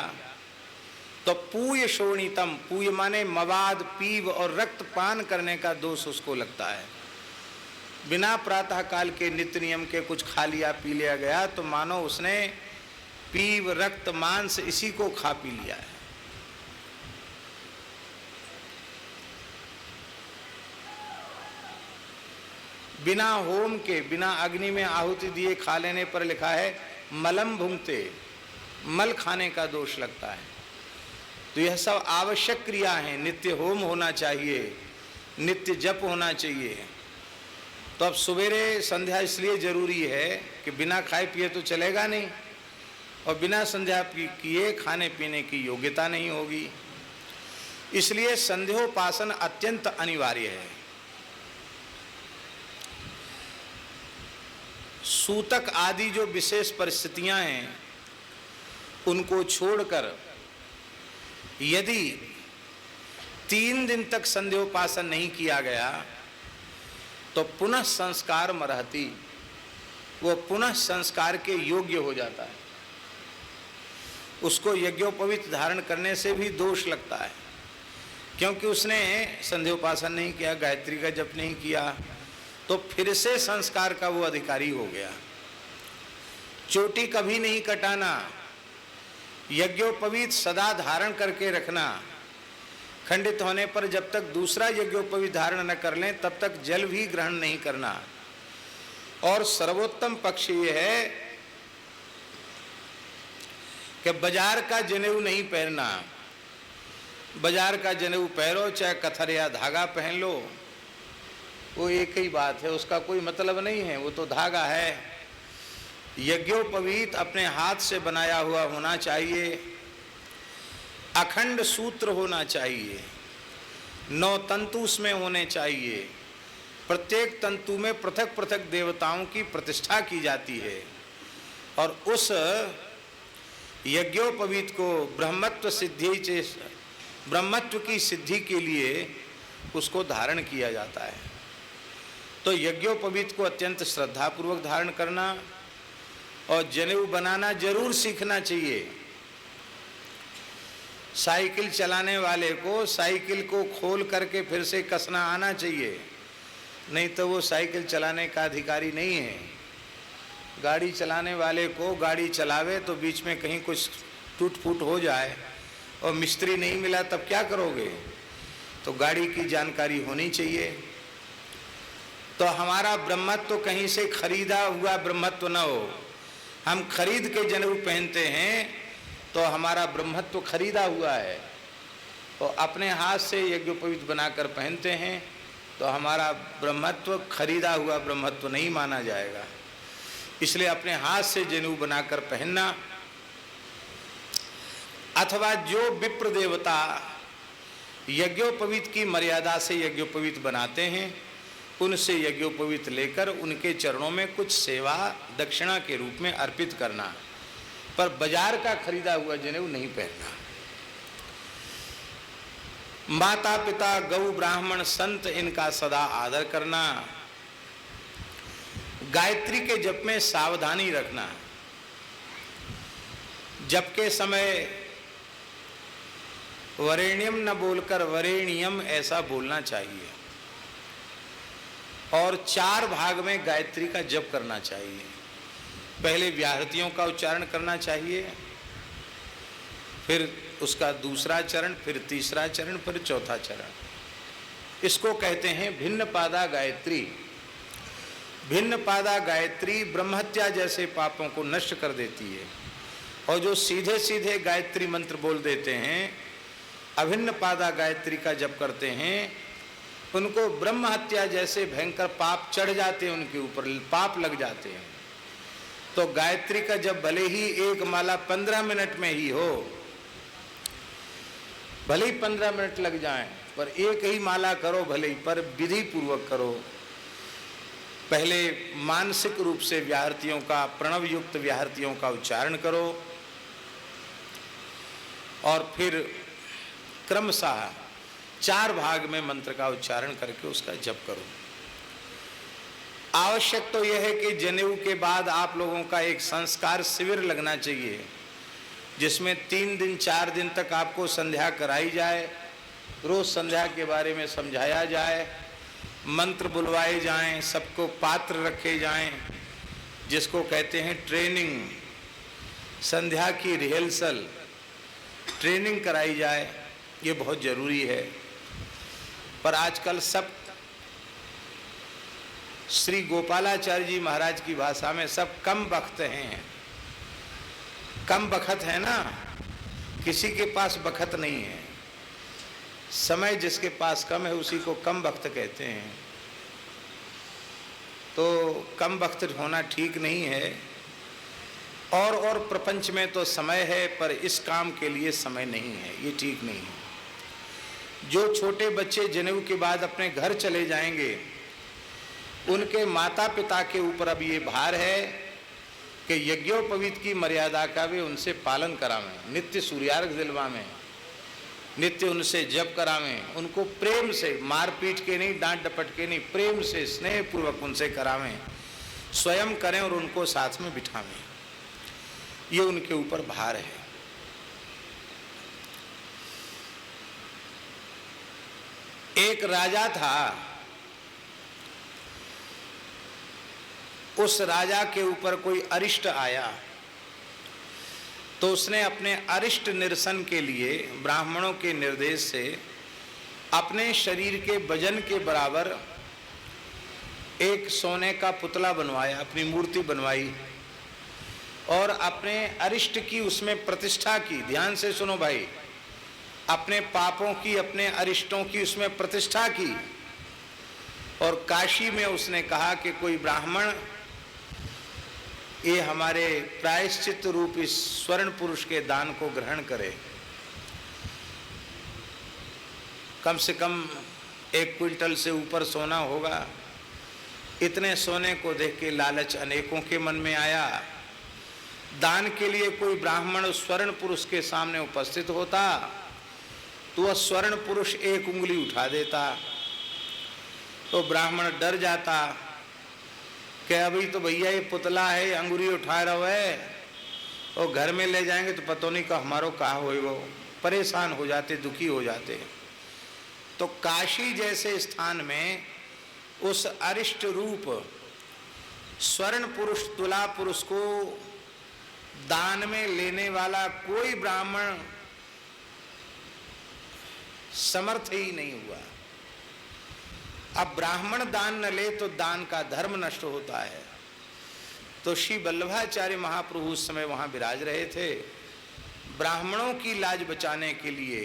तो पूय शोणितम, पूय माने मवाद, पीव और रक्त पान करने का दोष उसको लगता है। बिना प्रातः काल के नित्य नियम के कुछ खा लिया पी लिया गया तो मानो उसने पीव, रक्त, मांस इसी को खा पी लिया है। बिना होम के, बिना अग्नि में आहुति दिए खा लेने पर लिखा है मलम भुंगते, मल खाने का दोष लगता है। तो यह सब आवश्यक क्रिया है। नित्य होम होना चाहिए, नित्य जप होना चाहिए। तो अब सवेरे संध्या इसलिए जरूरी है कि बिना खाए पिए तो चलेगा नहीं, और बिना संध्या किए खाने पीने की योग्यता नहीं होगी। इसलिए संध्योपासन अत्यंत अनिवार्य है। सूतक आदि जो विशेष परिस्थितियां हैं उनको छोड़कर यदि 3 दिन तक संध्योपासन नहीं किया गया तो पुनः संस्कार मरहती, वो पुनः संस्कार के योग्य हो जाता है। उसको यज्ञोपवीत धारण करने से भी दोष लगता है, क्योंकि उसने संध्योपासन नहीं किया, गायत्री का जप नहीं किया, तो फिर से संस्कार का वो अधिकारी हो गया। चोटी कभी नहीं कटाना, यज्ञोपवीत सदा धारण करके रखना। खंडित होने पर जब तक दूसरा यज्ञोपवीत धारण न कर लें तब तक जल भी ग्रहण नहीं करना। और सर्वोत्तम पक्ष ये है कि बाजार का जनेऊ नहीं पहनना। बाजार का जनेऊ पहनो, चाहे कथर या धागा पहन लो, वो एक ही बात है, उसका कोई मतलब नहीं है, वो तो धागा है। यज्ञोपवीत अपने हाथ से बनाया हुआ होना चाहिए, अखंड सूत्र होना चाहिए, 9 तंतु उसमें होने चाहिए, प्रत्येक तंतु में पृथक पृथक देवताओं की प्रतिष्ठा की जाती है और उस यज्ञोपवीत को ब्रह्मत्व की सिद्धि के लिए उसको धारण किया जाता है। तो यज्ञोपवीत को अत्यंत श्रद्धापूर्वक धारण करना और जनेऊ बनाना जरूर सीखना चाहिए। साइकिल चलाने वाले को साइकिल को खोल करके फिर से कसना आना चाहिए, नहीं तो वो साइकिल चलाने का अधिकारी नहीं है। गाड़ी चलाने वाले को गाड़ी चलावे तो बीच में कहीं कुछ टूट फूट हो जाए और मिस्त्री नहीं मिला तब क्या करोगे? तो गाड़ी की जानकारी होनी चाहिए। तो हमारा ब्रह्मत्व कहीं से खरीदा हुआ ब्रह्मत्व न हो। हम खरीद के जनेऊ पहनते हैं तो हमारा ब्रह्मत्व खरीदा हुआ है, तो अपने हाथ से यज्ञोपवीत बनाकर पहनते हैं तो हमारा ब्रह्मत्व खरीदा हुआ ब्रह्मत्व नहीं माना जाएगा। इसलिए अपने हाथ से जनेऊ बनाकर पहनना, अथवा जो विप्र देवता यज्ञोपवीत की मर्यादा से यज्ञोपवीत बनाते हैं उनसे यज्ञोपवीत लेकर उनके चरणों में कुछ सेवा दक्षिणा के रूप में अर्पित करना, पर बाजार का खरीदा हुआ जनेऊ नहीं पहनना। माता पिता गौ ब्राह्मण संत इनका सदा आदर करना। गायत्री के जप में सावधानी रखना। जप के समय वरेण्यम न बोलकर वरेण्यम ऐसा बोलना चाहिए और 4 भाग में गायत्री का जप करना चाहिए। पहले व्याहृतियों का उच्चारण करना चाहिए, फिर उसका दूसरा चरण, फिर तीसरा चरण, फिर चौथा चरण। इसको कहते हैं भिन्न पादा गायत्री। भिन्न पादा गायत्री ब्रह्महत्या जैसे पापों को नष्ट कर देती है और जो सीधे सीधे गायत्री मंत्र बोल देते हैं, अभिन्न पादा गायत्री का जप करते हैं, उनको ब्रह्म हत्या जैसे भयंकर पाप चढ़ जाते हैं, उनके ऊपर पाप लग जाते हैं। तो गायत्री का जब भले ही एक माला 15 मिनट में ही हो, भले ही 15 मिनट लग जाएं, पर एक ही माला करो भले ही, पर विधि पूर्वक करो। पहले मानसिक रूप से व्याहृतियों का, प्रणव युक्त व्याहृतियों का उच्चारण करो और फिर क्रमशः 4 भाग में मंत्र का उच्चारण करके उसका जप करो। आवश्यक तो यह है कि जनेऊ के बाद आप लोगों का एक संस्कार शिविर लगना चाहिए, जिसमें 3 दिन 4 दिन तक आपको संध्या कराई जाए, रोज संध्या के बारे में समझाया जाए, मंत्र बुलवाए जाएं, सबको पात्र रखे जाएं, जिसको कहते हैं ट्रेनिंग। संध्या की रिहर्सल ट्रेनिंग कराई जाए, ये बहुत जरूरी है। पर आजकल सब श्री गोपालाचार्य जी महाराज की भाषा में सब कम बख्त हैं। कम बखत है ना, किसी के पास बखत नहीं है। समय जिसके पास कम है उसी को कम वक्त कहते हैं। तो कम वक्त होना ठीक नहीं है। और प्रपंच में तो समय है, पर इस काम के लिए समय नहीं है, ये ठीक नहीं है। जो छोटे बच्चे जनेऊ के बाद अपने घर चले जाएंगे, उनके माता पिता के ऊपर अब ये भार है कि यज्ञोपवीत की मर्यादा का भी उनसे पालन करावें, नित्य सूर्यार्घ दिलवावें, नित्य उनसे जप करावें, उनको प्रेम से, मारपीट के नहीं, डांट डपट के नहीं, प्रेम से स्नेह पूर्वक उनसे करावें, स्वयं करें और उनको साथ में बिठावें। ये उनके ऊपर भार है। एक राजा था, उस राजा के ऊपर कोई अरिष्ट आया तो उसने अपने अरिष्ट निरसन के लिए ब्राह्मणों के निर्देश से अपने शरीर के वजन के बराबर एक सोने का पुतला बनवाया, अपनी मूर्ति बनवाई और अपने अरिष्ट की उसमें प्रतिष्ठा की। ध्यान से सुनो भाई, अपने पापों की, अपने अरिष्टों की उसमें प्रतिष्ठा की। और काशी में उसने कहा कि कोई ब्राह्मण ये हमारे प्रायश्चित रूप इस स्वर्ण पुरुष के दान को ग्रहण करे। कम से कम 1 क्विंटल से ऊपर सोना होगा। इतने सोने को देख के लालच अनेकों के मन में आया। दान के लिए कोई ब्राह्मण स्वर्ण पुरुष के सामने उपस्थित होता तो वह स्वर्ण पुरुष 1 उंगली उठा देता, तो ब्राह्मण डर जाता कि अभी तो भैया ये पुतला है, अंगुरी उठा रहा है, और घर में ले जाएंगे तो पता नहीं का हमारो का होएगा। परेशान हो जाते, दुखी हो जाते। तो काशी जैसे स्थान में उस अरिष्ट रूप स्वर्ण पुरुष तुला पुरुष को दान में लेने वाला कोई ब्राह्मण समर्थ ही नहीं हुआ। अब ब्राह्मण दान न ले तो दान का धर्म नष्ट होता है। तो श्री वल्लभाचार्य महाप्रभु उस समय वहां विराज रहे थे। ब्राह्मणों की लाज बचाने के लिए,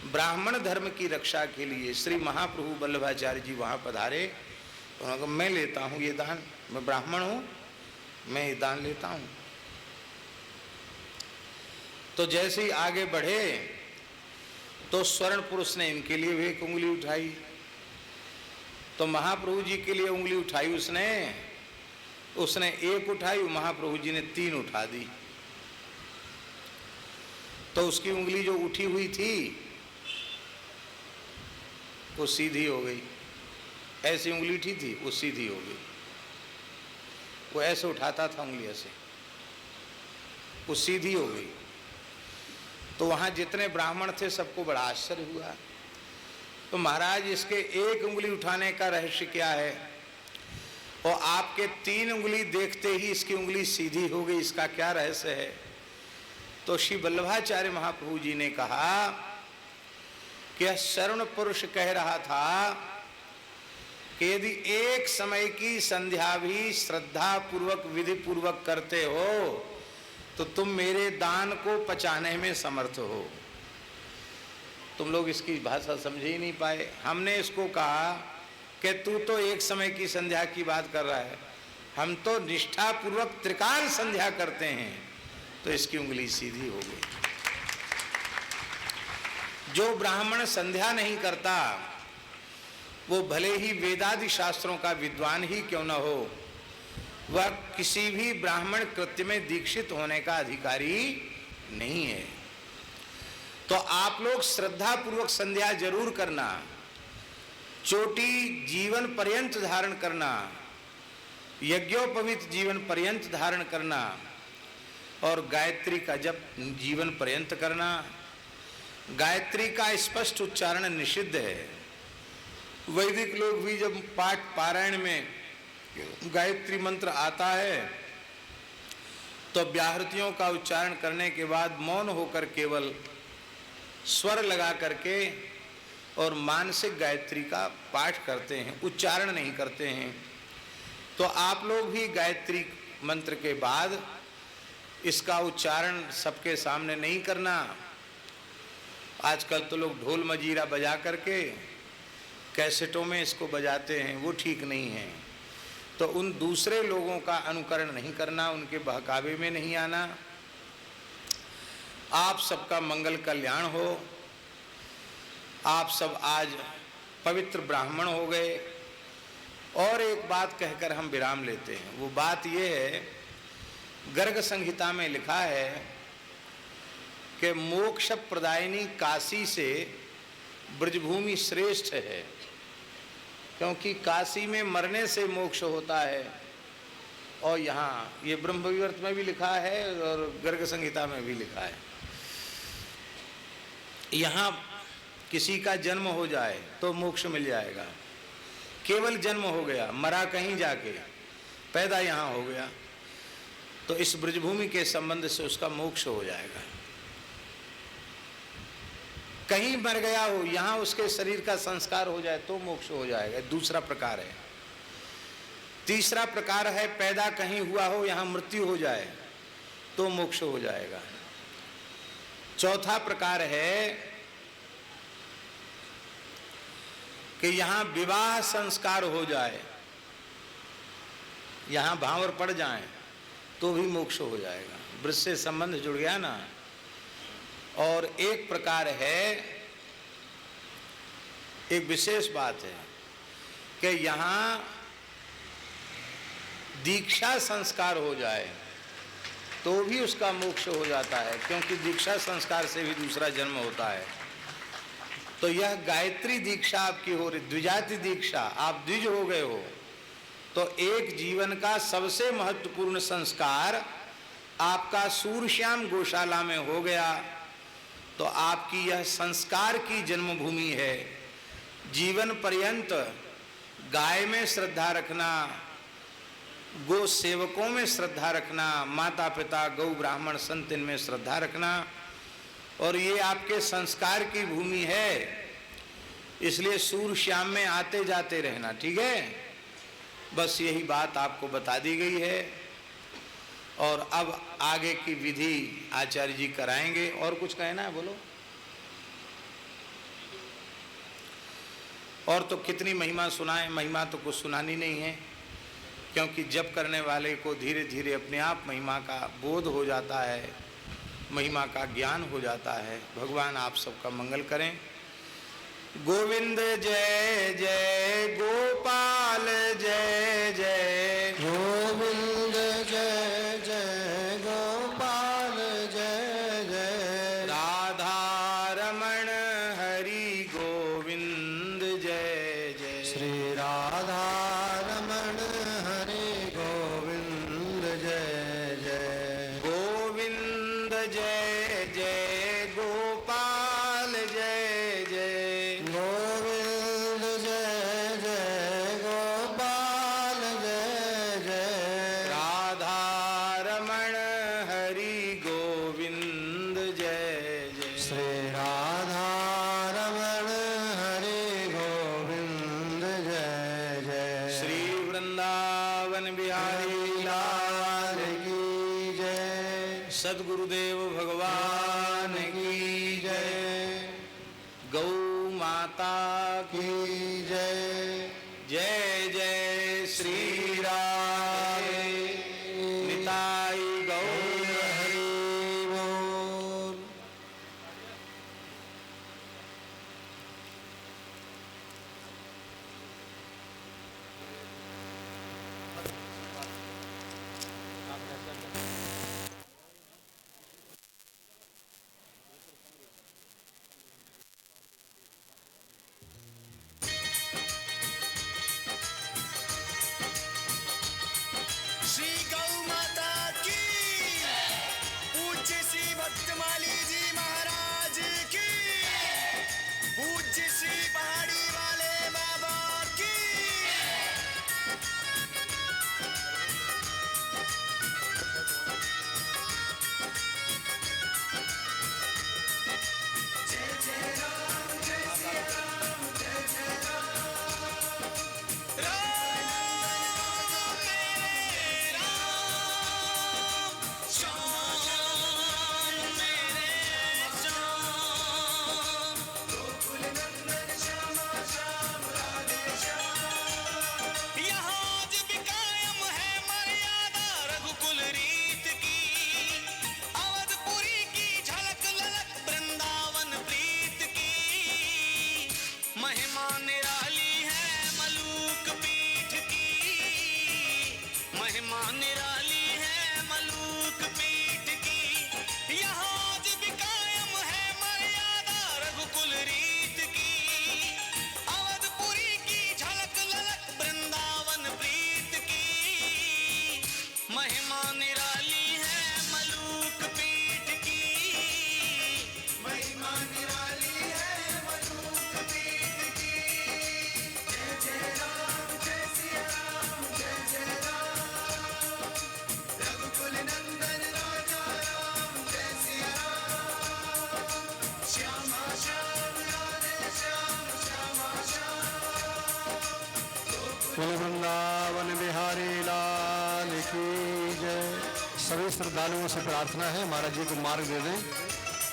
ब्राह्मण धर्म की रक्षा के लिए श्री महाप्रभु वल्लभाचार्य जी वहां पधारे। उन्होंने कहा मैं लेता हूं ये दान, मैं ब्राह्मण हूं, मैं ये दान लेता हूं। तो जैसे ही आगे बढ़े तो स्वर्ण पुरुष ने इनके लिए भी 1 उंगली उठाई। तो महाप्रभु जी के लिए उंगली उठाई उसने 1 उठाई, महाप्रभु जी ने 3 उठा दी। तो उसकी उंगली जो उठी हुई थी वो सीधी हो गई। ऐसी उंगली उठी थी वो सीधी हो गई। वो ऐसे उठाता था उंगली ऐसे, वो सीधी हो गई। तो वहां जितने ब्राह्मण थे सबको बड़ा आश्चर्य हुआ। तो महाराज इसके 1 उंगली उठाने का रहस्य क्या है, और आपके 3 उंगली देखते ही इसकी उंगली सीधी हो गई, इसका क्या रहस्य है। तो श्री वल्लभाचार्य महाप्रभु जी ने कहा कि यह स्वर्ण पुरुष कह रहा था कि यदि एक समय की संध्या भी श्रद्धा पूर्वक विधि पूर्वक करते हो तो तुम मेरे दान को पचाने में समर्थ हो। तुम लोग इसकी भाषा समझ ही नहीं पाए। हमने इसको कहा कि तू तो एक समय की संध्या की बात कर रहा है, हम तो निष्ठा पूर्वक त्रिकाल संध्या करते हैं। तो इसकी उंगली सीधी हो गई। जो ब्राह्मण संध्या नहीं करता वो भले ही वेदादि शास्त्रों का विद्वान ही क्यों न हो, वह किसी भी ब्राह्मण कृत्य में दीक्षित होने का अधिकारी नहीं है। तो आप लोग श्रद्धा पूर्वक संध्या जरूर करना, चोटी जीवन पर्यंत धारण करना, यज्ञोपवीत जीवन पर्यंत धारण करना, और गायत्री का जप जीवन पर्यंत करना। गायत्री का स्पष्ट उच्चारण निषिद्ध है। वैदिक लोग भी जब पाठ पारायण में गायत्री मंत्र आता है तो व्याहृतियों का उच्चारण करने के बाद मौन होकर केवल स्वर लगा करके और मानसिक गायत्री का पाठ करते हैं, उच्चारण नहीं करते हैं। तो आप लोग भी गायत्री मंत्र के बाद इसका उच्चारण सबके सामने नहीं करना। आजकल तो लोग ढोल मजीरा बजा करके कैसेटों में इसको बजाते हैं, वो ठीक नहीं है। तो उन दूसरे लोगों का अनुकरण नहीं करना, उनके बहकावे में नहीं आना। आप सबका मंगल कल्याण हो। आप सब आज पवित्र ब्राह्मण हो गए। और एक बात कहकर हम विराम लेते हैं। वो बात ये है, गर्ग संहिता में लिखा है कि मोक्ष प्रदायिनी काशी से ब्रजभूमि श्रेष्ठ है, क्योंकि काशी में मरने से मोक्ष होता है। और यहाँ ये ब्रह्म विवर्त में भी लिखा है और गर्ग संहिता में भी लिखा है। यहाँ किसी का जन्म हो जाए तो मोक्ष मिल जाएगा। केवल जन्म हो गया, मरा कहीं जाके, पैदा यहाँ हो गया, तो इस ब्रजभूमि के संबंध से उसका मोक्ष हो जाएगा। कहीं मर गया हो, यहाँ उसके शरीर का संस्कार हो जाए तो मोक्ष हो जाएगा। दूसरा प्रकार है। तीसरा प्रकार है, पैदा कहीं हुआ हो, यहाँ मृत्यु हो जाए तो मोक्ष हो जाएगा। चौथा प्रकार है कि यहाँ विवाह संस्कार हो जाए, यहाँ भांवर पड़ जाए तो भी मोक्ष हो जाएगा। ब्रज से संबंध जुड़ गया ना। और एक प्रकार है, एक विशेष बात है कि यहाँ दीक्षा संस्कार हो जाए तो भी उसका मोक्ष हो जाता है, क्योंकि दीक्षा संस्कार से भी दूसरा जन्म होता है। तो यह गायत्री दीक्षा आपकी हो रही, द्विजाति दीक्षा, आप द्विज हो गए हो, तो एक जीवन का सबसे महत्वपूर्ण संस्कार आपका सूर्यश्याम गौशाला में हो गया। तो आपकी यह संस्कार की जन्मभूमि है। जीवन पर्यंत गाय में श्रद्धा रखना, गो सेवकों में श्रद्धा रखना, माता पिता गौ ब्राह्मण संत इनमें श्रद्धा रखना, और ये आपके संस्कार की भूमि है। इसलिए सूर्यश्याम में आते जाते रहना, ठीक है। बस यही बात आपको बता दी गई है। और अब आगे की विधि आचार्य जी कराएंगे। और कुछ कहना है, बोलो। और तो कितनी महिमा सुनाएं, महिमा तो कुछ सुनानी नहीं है, क्योंकि जप करने वाले को धीरे धीरे अपने आप महिमा का बोध हो जाता है, महिमा का ज्ञान हो जाता है। भगवान आप सबका मंगल करें। गोविंद जय जय गोपाल जय जय, गोविंद जय जय गोपाल जय जय, राधा रमण हरि गोविंद जय जय, श्री राधा रमण हरि गोविंद जय जय, गोविंद जय जय गोपाल जय जय, गोविंद जय जय गोपाल जय जय, राधा रमण हरि गोविंद जय जय, श्री राधा रमण हरि गोविंद जय जय, श्री वृंदावन बिहारी लाल की जय, सद्गुरुदेव भगवान की जय, गौ माता की की जय, जय जय श्री राम निताई गौर हरि बोल। श्री गौ माता की, पूज्य श्री भक्तमाली जी महाराज की, पूज्य श्री पहाड़ी वाले बाबा की। जय जय राम, जय श्री राम, जय जय राम, राम मेरे राम, श्याम मेरे श्याम, गोकुल नंदन श्यामा श्याम राधे श्याम। यहाँ आज भी कायम है मर्यादा रघुकुल रीत की, अवधपुरी की झलक ललक वृंदावन प्रीत की, महिमा निराली है मलूक पीठ की, महिमा निराली है मलूक पीठ की। यहाँ आज भी कायम है मर्यादा रघुकुल रीत की, अवधपुरी की झलक ललक वृंदावन प्रीत की, महिमा निराली है मलूक पीठ की, महिमा निराली है मलूक पीठ की। जय जय राम, जय सिया राम, जय जय राम, रघुकुल नंदन राजा राम, जय सिया राम, श्यामा श्याम राधे श्याम, श्यामा श्याम, कुल वृंदावन बिहारी लाल की जय। सभी श्रद्धालुओं से प्रार्थना है महाराज जी को मार्ग दे दें,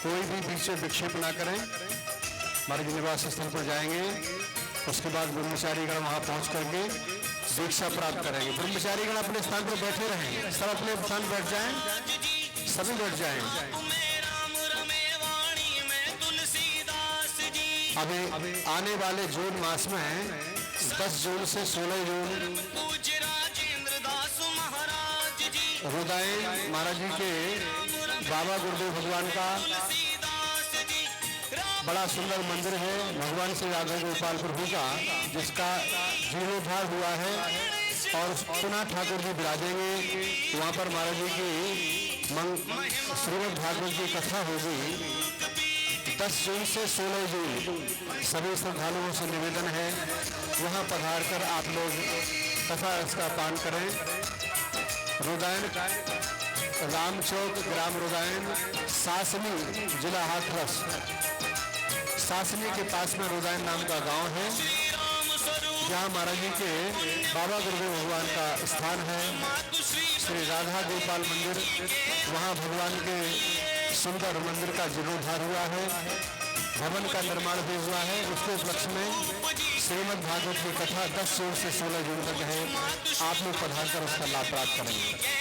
कोई भी बीच में विक्षेप ना करें। महाराज जी निवास स्थल पर जाएंगे, उसके बाद ब्रह्मचारीगण वहाँ पहुँच करके दीक्षा प्राप्त करेंगे। ब्रह्मचारीगण अपने स्थान पर बैठे रहेंगे, सब अपने स्थान बैठ जाएं, सभी बैठ जाएं। अभी आने वाले जून मास में 10 जून से 16 जून रुदायन महाराज जी के बाबा गुरुदेव भगवान का बड़ा सुंदर मंदिर है भगवान श्री राधा गोपाल प्रभु का, जिसका जीर्णोद्धार हुआ है और पुनः ठाकुर जी विराजेंगे। वहाँ पर महाराज जी की श्रीमद् भागवत की कथा होगी। 10 जून से 16 जून सभी श्रद्धालुओं से निवेदन है वहाँ पधार कर आप लोग कथा इसका पान करें। रुदायन रामचौक ग्राम रुदायन, सासनी जिला हाथरस, सासनी के पास में रुदायन नाम का गांव है, जहां महाराज जी के बाबा गुरुदेव भगवान का स्थान है। श्री राधा गोपाल मंदिर, वहां भगवान के सुंदर मंदिर का जीर्णोद्धार हुआ है, भवन का निर्माण भी हुआ है। उसके उपलक्ष्य में श्रीमद् भागवत की कथा 10 जून से 16 जून तक है। आप लोग पधार कर उसका लाभ प्राप्त करेंगे।